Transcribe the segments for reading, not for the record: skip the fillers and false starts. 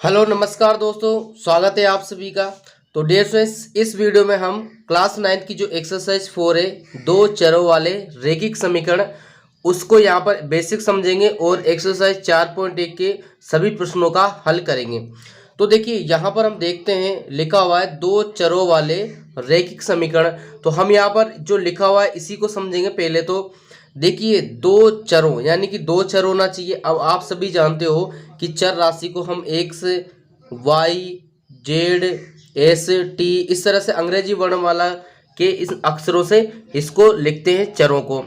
Hello नमस्कार दोस्तों, स्वागत है आप सभी का। तो डियर फ्रेंड्स, इस वीडियो में हम क्लास 9 की जो एक्सरसाइज 4 है, दो चरों वाले रैखिक समीकरण, उसको यहाँ पर बेसिक समझेंगे और एक्सरसाइज 4.1 के सभी प्रश्नों का हल करेंगे। तो देखिए यहाँ पर हम देखते हैं लिखा हुआ है दो चरों वाले रैखिक समीकरण। तो हम यहाँ पर जो लिखा हुआ है इसी को समझेंगे। पहले तो देखिए दो चरों यानी कि दो चर होना चाहिए। अब आप सभी जानते हो कि चर राशि को हम X, Y, Z, S, T इस तरह से अंग्रेजी वर्णमाला के इस अक्षरों से इसको लिखते हैं चरों को।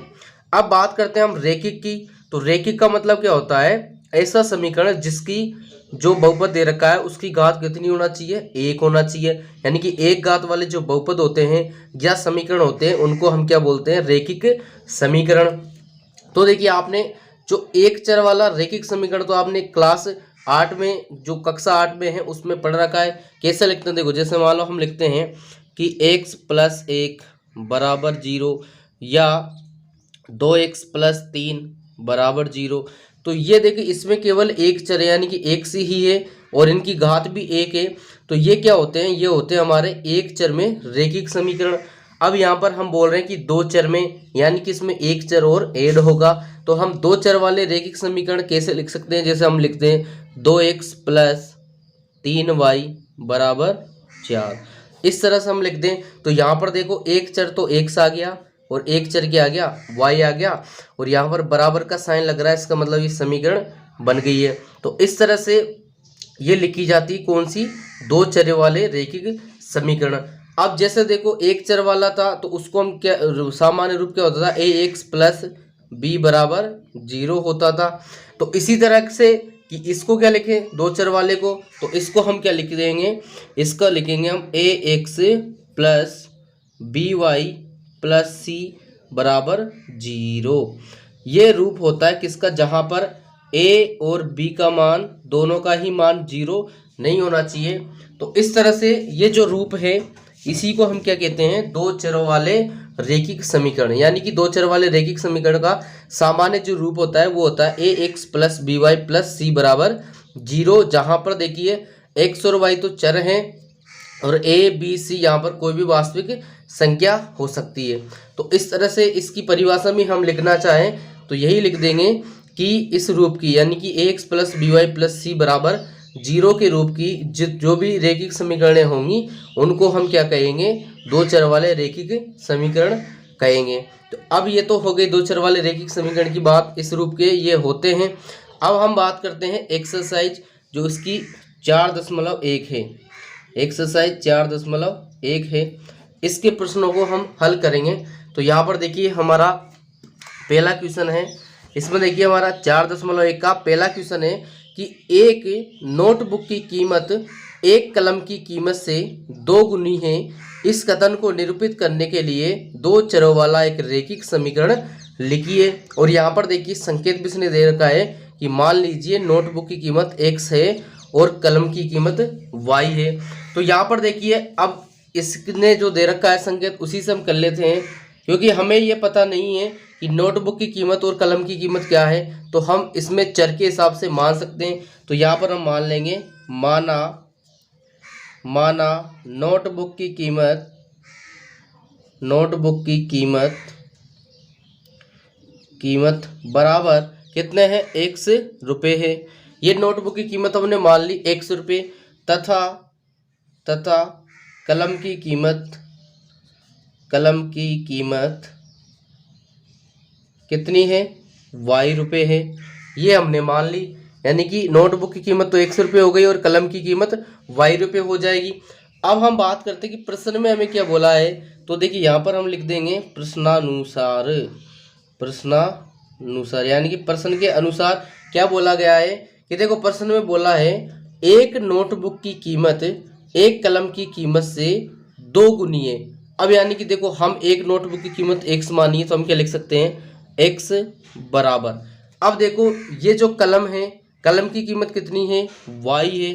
अब बात करते हैं हम रैखिक की। तो रैखिक का मतलब क्या होता है? ऐसा समीकरण जिसकी जो बहुपद दे रखा है उसकी घात कितनी होना चाहिए? एक होना चाहिए। यानी कि एक घात वाले जो बहुपद होते हैं या समीकरण होते हैं उनको हम क्या बोलते हैं? रैखिक समीकरण। तो देखिए आपने जो एक चर वाला रैखिक समीकरण तो आपने क्लास 8 में, जो कक्षा 8 में है उसमें पढ़ रखा है। कैसे लिखते हैं देखो, जैसे मान लो हम लिखते हैं कि x + 1 = 0 या 2x + 3 = 0। तो ये देखिए इसमें केवल एक चर है यानी कि x ही है और इनकी घात भी एक है। तो ये क्या होते हैं? ये होते हैं हमारे एक चर में रैखिक समीकरण। अब यहाँ पर हम बोल रहे हैं कि दो चर में, यानी कि इसमें एक चर और ऐड होगा। तो हम दो चर वाले रैखिक समीकरण कैसे लिख सकते हैं? जैसे हम लिखते हैं 2x + 3y = 4। इस तरह से हम लिख दें तो यहाँ पर देखो एक चर तो x आ गया और एक चर क्या आ गया? y आ गया और यहाँ पर बराबर का साइन लग रहा है, इसका मतलब ये समीकरण बन गई है। तो इस तरह से ये लिखी जाती है कौन सी? दो चर वाले रैखिक समीकरण। अब जैसे देखो एक चर वाला था तो उसको हम क्या सामान्य रूप क्या होता था? ax + b = 0 होता था। तो इसी तरह से कि इसको क्या लिखें दो चर वाले को? तो इसको हम क्या लिख देंगे? इसका लिखेंगे हम ax + by + c = 0। ये रूप होता है किसका? जहाँ पर a और b का मान, दोनों का ही मान 0 नहीं होना चाहिए। तो इस तरह से ये जो रूप है इसी को हम क्या कहते हैं? दो चरों वाले रैखिक समीकरण। यानी कि दो चर वाले रैखिक समीकरण का सामान्य जो रूप होता है वो होता है ax + by + c = 0। जहाँ पर देखिए x और y तो चर हैं और a, b, c यहाँ पर कोई भी वास्तविक संख्या हो सकती है। तो इस तरह से इसकी परिभाषा में हम लिखना चाहें तो यही लिख देंगे कि इस रूप की, यानी कि ax + by + c = 0 के रूप की जो भी रैखिक समीकरणें होंगी उनको हम क्या कहेंगे? दो चर वाले रैखिक समीकरण कहेंगे। तो अब ये तो हो गई दो चर वाले रैखिक समीकरण की बात, इस रूप के ये होते हैं। अब हम बात करते हैं एक्सरसाइज जो इसकी 4.1 है। एक्सरसाइज 4.1 है, इसके प्रश्नों को हम हल करेंगे। तो यहाँ पर देखिए हमारा पहला क्वेश्चन है। इसमें देखिए हमारा 4.1 का पहला क्वेश्चन है कि एक नोटबुक की कीमत एक कलम की कीमत से 2 गुनी है। इस कथन को निरूपित करने के लिए दो चरों वाला एक रैखिक समीकरण लिखिए। और यहाँ पर देखिए संकेत भी इसने दे रखा है कि मान लीजिए नोटबुक की कीमत x है और कलम की कीमत y है। तो यहाँ पर देखिए अब इसने जो दे रखा है संकेत उसी से हम कर लेते हैं, क्योंकि हमें ये पता नहीं है कि नोटबुक की कीमत और कलम की कीमत क्या है। तो हम इसमें चर के हिसाब से मान सकते हैं। तो यहाँ पर हम मान लेंगे माना नोटबुक की कीमत बराबर कितने हैं? x रुपये है। ये नोटबुक की कीमत हमने मान ली x रुपये तथा कलम की कीमत कितनी है? y रुपये है। ये हमने मान ली, यानी कि नोटबुक की कीमत तो x रुपये हो गई और कलम की कीमत y रुपये हो जाएगी। अब हम बात करते हैं कि प्रश्न में हमें क्या बोला है। तो देखिए यहाँ पर हम लिख देंगे प्रश्नानुसार, यानी कि प्रश्न के अनुसार क्या बोला गया है कि देखो प्रश्न में बोला है एक नोटबुक की कीमत एक कलम की कीमत से 2 गुनी है। अब यानी कि देखो हम एक नोटबुक की कीमत x मानी है तो हम क्या लिख सकते हैं? x बराबर, अब देखो ये जो कलम है, कलम की कीमत कितनी है? y है।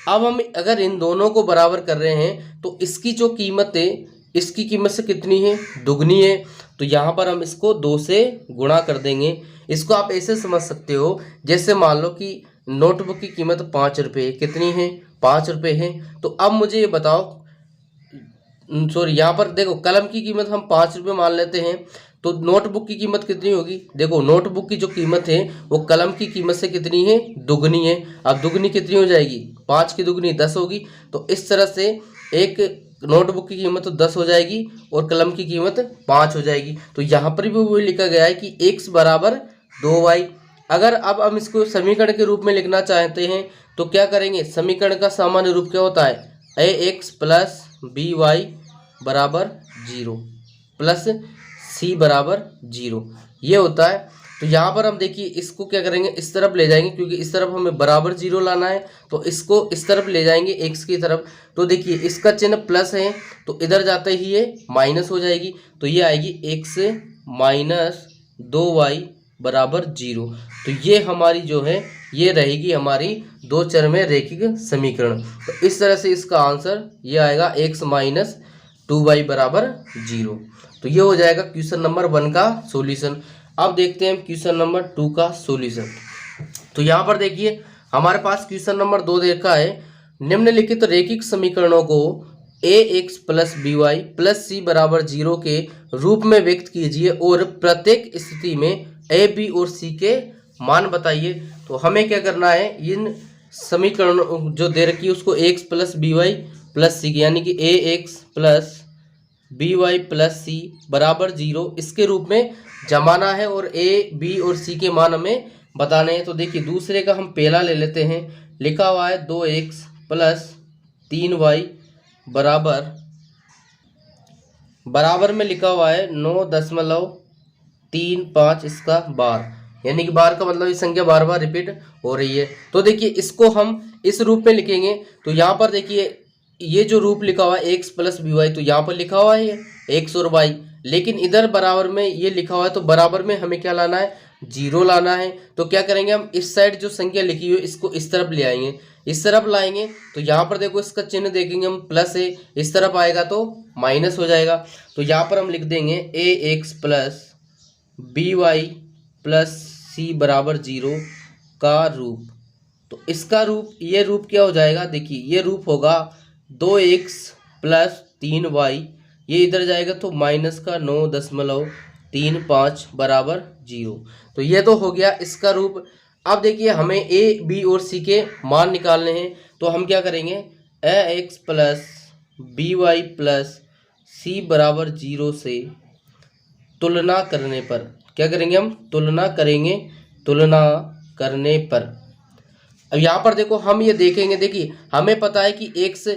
अब हम अगर इन दोनों को बराबर कर रहे हैं तो इसकी जो कीमत है इसकी कीमत से कितनी है? दुगनी है। तो यहाँ पर हम इसको 2 से गुणा कर देंगे। इसको आप ऐसे समझ सकते हो जैसे मान लो कि नोटबुक की कीमत 5 रुपये, कितनी है? 5 रुपये है। तो अब मुझे ये बताओ, सॉरी यहाँ पर देखो कलम की कीमत हम 5 रुपये मान लेते हैं, तो नोटबुक की कीमत कितनी होगी? देखो नोटबुक की जो कीमत है वो कलम की कीमत से कितनी है? दुगनी है। अब दुगनी कितनी हो जाएगी? 5 की दुगनी 10 होगी। तो इस तरह से एक नोटबुक की कीमत तो 10 हो जाएगी और कलम की कीमत 5 हो जाएगी। तो यहाँ पर भी वही लिखा गया है कि x बराबर 2y। अगर अब हम इसको समीकरण के रूप में लिखना चाहते हैं तो क्या करेंगे? समीकरण का सामान्य रूप क्या होता है? ax प्लस by बराबर 0 प्लस c बराबर 0, ये होता है। तो यहाँ पर हम देखिए इसको क्या करेंगे? इस तरफ ले जाएंगे, क्योंकि इस तरफ हमें बराबर 0 लाना है, तो इसको इस तरफ ले जाएंगे x की तरफ। तो देखिए इसका चिन्ह प्लस है, तो इधर जाते ही ये माइनस हो जाएगी, तो ये आएगी x माइनस 2y बराबर 0। तो ये हमारी जो है ये रहेगी हमारी दो चर में रैखिक समीकरण। तो इस तरह से इसका आंसर ये आएगा x माइनस 2y बराबर 0। तो ये हो जाएगा क्वेश्चन नंबर 1 का सॉल्यूशन। अब देखते हैं क्वेश्चन नंबर 2 का सॉल्यूशन। तो यहाँ पर देखिए हमारे पास क्वेश्चन नंबर 2 देखा है, निम्नलिखित रैखिक समीकरणों को ax plus by plus c बराबर 0 के रूप में व्यक्त कीजिए और प्रत्येक स्थिति में a, b और c के मान बताइए। तो हमें क्या करना है? इन समीकरणों जो दे रखी है उसको ax plus by plus c यानी कि ax plus by plus C बराबर 0 इसके रूप में जमाना है और a, b और c के मान हमें बताने हैं। तो देखिए दूसरे का हम पहला ले लेते हैं, लिखा हुआ है 2x प्लस 3y बराबर में लिखा हुआ है 9.35 इसका बार, यानी कि बार का मतलब ये संख्या बार बार रिपीट हो रही है। तो देखिए इसको हम इस रूप में लिखेंगे। तो यहाँ पर देखिए ये जो रूप लिखा हुआ है x प्लस by, तो यहाँ पर लिखा हुआ है x और y, लेकिन इधर बराबर में ये लिखा हुआ है, तो बराबर में हमें क्या लाना है? 0 लाना है। तो क्या करेंगे हम? इस साइड जो संख्या लिखी हुई है इसको इस तरफ ले आएंगे, इस तरफ लाएंगे तो यहाँ पर देखो इसका चिन्ह देखेंगे हम प्लस है, इस तरफ आएगा तो माइनस हो जाएगा। तो यहाँ पर हम लिख देंगे ax plus by plus c बराबर 0 का रूप। तो इसका रूप, ये रूप क्या हो जाएगा? देखिए ये रूप होगा 2x प्लस 3y, ये इधर जाएगा तो माइनस का 9.35 बराबर 0। तो ये तो हो गया इसका रूप। अब देखिए हमें a, b और c के मान निकालने हैं। तो हम क्या करेंगे? ax plus by plus c बराबर 0 से तुलना करने पर क्या करेंगे? हम तुलना करेंगे, तुलना करने पर। अब यहाँ पर देखो हम ये देखेंगे, देखिए हमें पता है कि x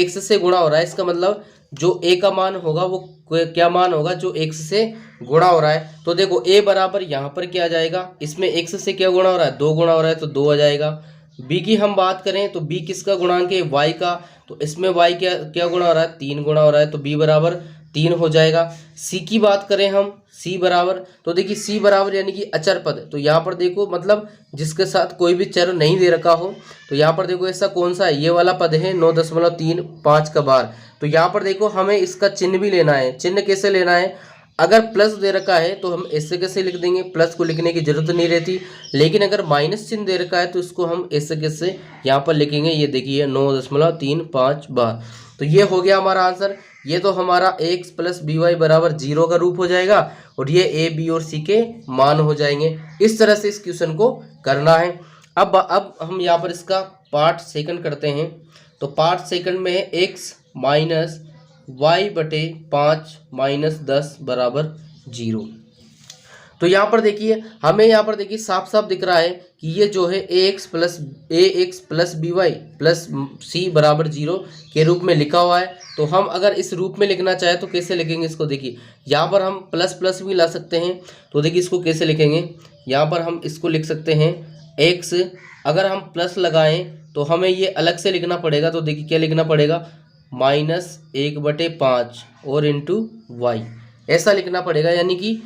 x से गुणा हो रहा है, इसका मतलब जो a का मान होगा वो क्या मान होगा? जो x से गुणा हो रहा है। तो देखो a बराबर यहाँ पर क्या आ जाएगा? इसमें x से क्या गुणा हो रहा है? 2 गुणा हो रहा है, तो 2 आ जाएगा। b की हम बात करें तो b किसका गुणांक है? y का, तो इसमें y क्या गुणा हो रहा है? 3 गुणा हो रहा है, तो b बराबर 3 हो जाएगा। c की बात करें हम, c बराबर, तो देखिए c बराबर यानी कि अचर पद। तो यहाँ पर देखो मतलब जिसके साथ कोई भी चर नहीं दे रखा हो, तो यहाँ पर देखो ऐसा कौन सा है? ये वाला पद है 9.35 का बार। तो यहाँ पर देखो हमें इसका चिन्ह भी लेना है। चिन्ह कैसे लेना है? अगर प्लस दे रखा है तो हम ऐसे कैसे लिख देंगे? प्लस को लिखने की जरूरत नहीं रहती। लेकिन अगर माइनस चिन्ह दे रखा है तो इसको हम ऐसे कैसे यहाँ पर लिखेंगे? ये देखिए 9.35 बार। तो ये हो गया हमारा आंसर। ये तो हमारा x प्लस by बराबर 0 का रूप हो जाएगा और ये a, b और c के मान हो जाएंगे। इस तरह से इस क्वेश्चन को करना है। अब हम यहाँ पर इसका पार्ट सेकंड करते हैं। तो पार्ट सेकंड में है x माइनस y बटे 5 माइनस 10 बराबर 0। तो यहाँ पर देखिए हमें यहाँ पर देखिए साफ साफ दिख रहा है कि ये जो है ax plus by plus c बराबर 0 के रूप में लिखा हुआ है। तो हम अगर इस रूप में लिखना चाहे तो कैसे लिखेंगे इसको? देखिए यहाँ पर हम प्लस प्लस भी ला सकते हैं। तो देखिए इसको कैसे लिखेंगे? यहाँ पर हम इसको लिख सकते हैं x, अगर हम प्लस लगाएं तो हमें ये अलग से लिखना पड़ेगा। तो देखिए क्या लिखना पड़ेगा? -1/5 और इंटू वाई, ऐसा लिखना पड़ेगा। यानी कि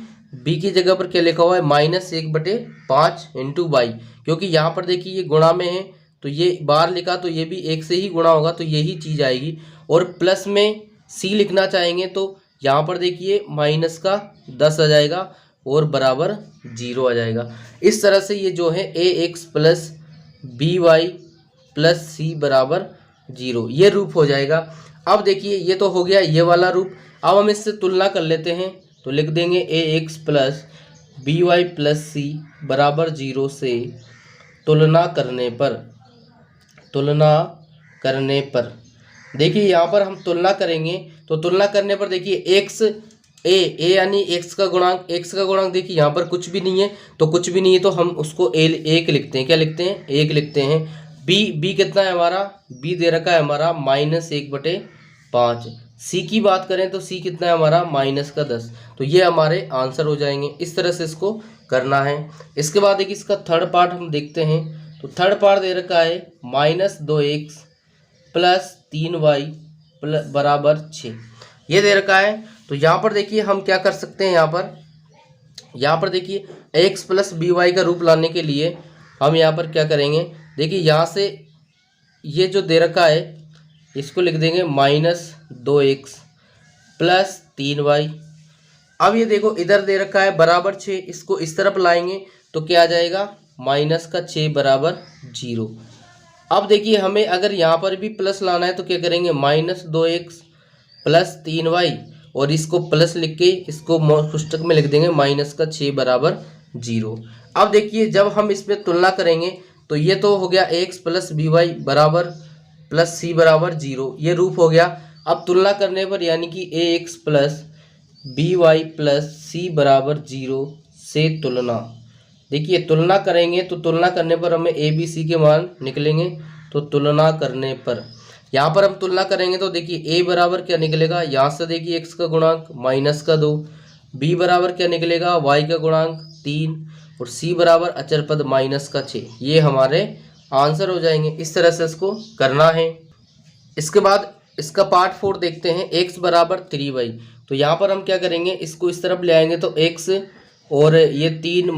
b की जगह पर क्या लिखा हुआ है? -1/5 इंटू वाई, क्योंकि यहाँ पर देखिए ये गुणा में है तो ये बार लिखा तो ये भी 1 से ही गुणा होगा, तो यही चीज़ आएगी। और प्लस में c लिखना चाहेंगे तो यहाँ पर देखिए माइनस का 10 आ जाएगा, और बराबर 0 आ जाएगा। इस तरह से ये जो है ax plus B Y plus C बराबर 0 ये रूप हो जाएगा। अब देखिए ये तो हो गया ये वाला रूप। अब हम इससे तुलना कर लेते हैं तो लिख देंगे ax plus B Y plus C बराबर 0 से तुलना करने पर देखिए यहाँ पर हम तुलना करेंगे तो तुलना करने पर देखिए x ए यानी x का गुणांक देखिए यहाँ पर कुछ भी नहीं है तो कुछ भी नहीं है तो हम उसको एक लिखते हैं। क्या लिखते हैं? एक लिखते हैं। बी कितना है हमारा? बी दे रखा है हमारा -1/5। सी की बात करें तो सी कितना है हमारा -10। तो ये हमारे आंसर हो जाएंगे। इस तरह से इसको करना है। इसके बाद देखिए इसका थर्ड पार्ट हम देखते हैं तो थर्ड पार्ट दे रखा है -2x प्लस 3y बराबर 6 ये दे रखा है। तो यहाँ पर देखिए हम क्या कर सकते हैं, यहाँ पर देखिए x प्लस बी वाई का रूप लाने के लिए हम यहाँ पर क्या करेंगे, देखिए यहाँ से ये जो दे रखा है इसको लिख देंगे -2x प्लस 3y। अब ये देखो इधर दे रखा है बराबर 6, इसको इस तरफ लाएंगे तो क्या आ जाएगा -6 बराबर 0। अब देखिए हमें अगर यहाँ पर भी प्लस लाना है तो क्या करेंगे -2x प्लस 3y और इसको प्लस लिख के इसको पुस्तक में लिख देंगे -6 बराबर 0। अब देखिए जब हम इसमें तुलना करेंगे तो ये तो हो गया x प्लस बी वाई बराबर प्लस सी बराबर 0 ये रूप हो गया। अब तुलना करने पर यानी कि ax plus B Y plus C बराबर 0 से तुलना, देखिए तुलना करेंगे तो तुलना करने पर हमें ए बी सी के मान निकलेंगे। तो तुलना करने पर यहाँ पर हम तुलना करेंगे तो देखिए a बराबर क्या निकलेगा, यहाँ से देखिए x का गुणांक -2, b बराबर क्या निकलेगा y का गुणांक 3 और c बराबर अचर पद -6। ये हमारे आंसर हो जाएंगे। इस तरह से इसको करना है। इसके बाद इसका पार्ट 4 देखते हैं x बराबर 3y। तो यहाँ पर हम क्या करेंगे, इसको इस तरफ ले आएंगे तो x और ये 3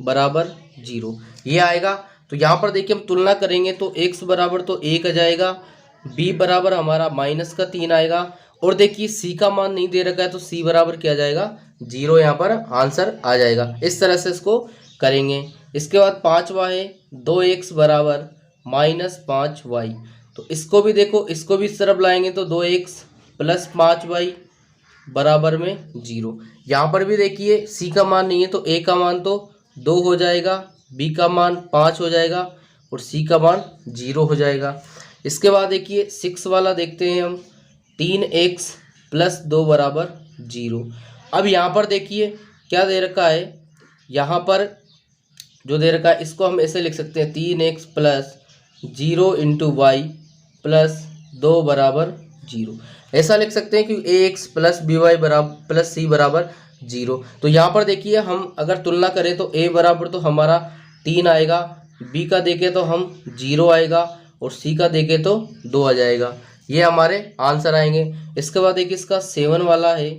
बराबर 0 ये आएगा। तो यहाँ पर देखिए हम तुलना करेंगे तो x बराबर तो 1 आ जाएगा, b बराबर हमारा -3 आएगा और देखिए c का मान नहीं दे रखा है तो c बराबर क्या आ जाएगा 0, यहाँ पर आंसर आ जाएगा। इस तरह से इसको करेंगे। इसके बाद 5वां है 2x बराबर -5y। तो इसको भी देखो, इसको भी इस तरफ लाएंगे तो 2x प्लस 5y बराबर में 0। यहाँ पर भी देखिए c का मान नहीं है तो a का मान तो 2 हो जाएगा, b का मान 5 हो जाएगा और c का मान 0 हो जाएगा। इसके बाद देखिए 6 वाला देखते हैं हम, 3x प्लस 2 बराबर 0। अब यहाँ पर देखिए क्या दे रखा है, यहाँ पर जो दे रखा है इसको हम ऐसे लिख सकते हैं 3x plus 0 into Y plus 2 बराबर 0 ऐसा लिख सकते हैं कि ax प्लस बी वाई बराबर प्लस सी बराबर 0। तो यहाँ पर देखिए हम अगर तुलना करें तो a बराबर तो हमारा 3 आएगा, b का देखें तो हम 0 आएगा और c का देखें तो 2 आ जाएगा। ये हमारे आंसर आएंगे। इसके बाद देखिए इसका 7 वाला है,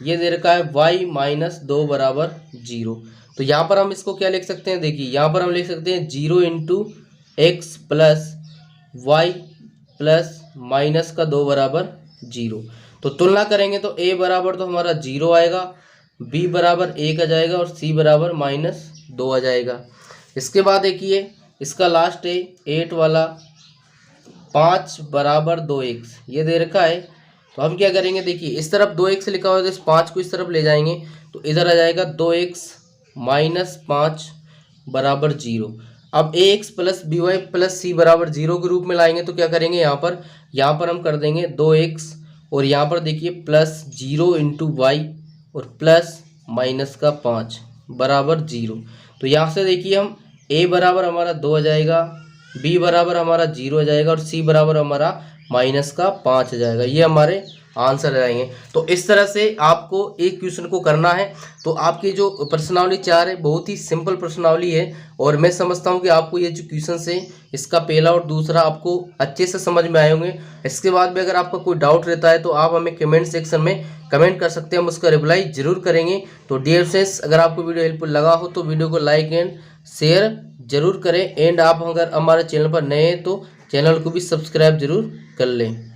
ये दे रखा है y -2 बराबर 0। तो यहाँ पर हम इसको क्या लिख सकते हैं, देखिए यहाँ पर हम लिख सकते हैं 0 into X plus Y plus -2 बराबर 0। तो तुलना करेंगे तो a बराबर तो हमारा 0 आएगा, b बराबर 1 आ जाएगा और c बराबर -2 आ जाएगा। इसके बाद देखिए इसका लास्ट है 8 वाला 5 बराबर 2x ये दे रखा है। तो हम क्या करेंगे, देखिए इस तरफ 2x लिखा हुआ है तो इस 5 को इस तरफ ले जाएंगे तो इधर आ जाएगा 2x -5 बराबर 0। अब ax plus B Y plus C बराबर 0 के रूप में लाएंगे तो क्या करेंगे, यहाँ पर हम कर देंगे 2x और यहाँ पर देखिए प्लस 0 इंटू वाई और प्लस -5 बराबर 0। तो यहाँ से देखिए हम a बराबर हमारा 2 आ जाएगा, b बराबर हमारा 0 आ जाएगा और c बराबर हमारा -5 आ जाएगा। ये हमारे आंसर आएंगे। तो इस तरह से आपको एक क्वेश्चन को करना है। तो आपकी जो प्रश्नावली 4 है बहुत ही सिंपल प्रश्नावली है और मैं समझता हूँ कि आपको ये जो क्वेश्चन है इसका पहला और दूसरा आपको अच्छे से समझ में आए होंगे। इसके बाद भी अगर आपका कोई डाउट रहता है तो आप हमें कमेंट सेक्शन में कमेंट कर सकते हैं, हम उसका रिप्लाई जरूर करेंगे। तो डियर फ्रेंड्स, अगर आपको वीडियो हेल्पफुल लगा हो तो वीडियो को लाइक एंड शेयर जरूर करें। एंड आप अगर हमारे चैनल पर नए हैं तो चैनल को भी सब्सक्राइब जरूर कर लें।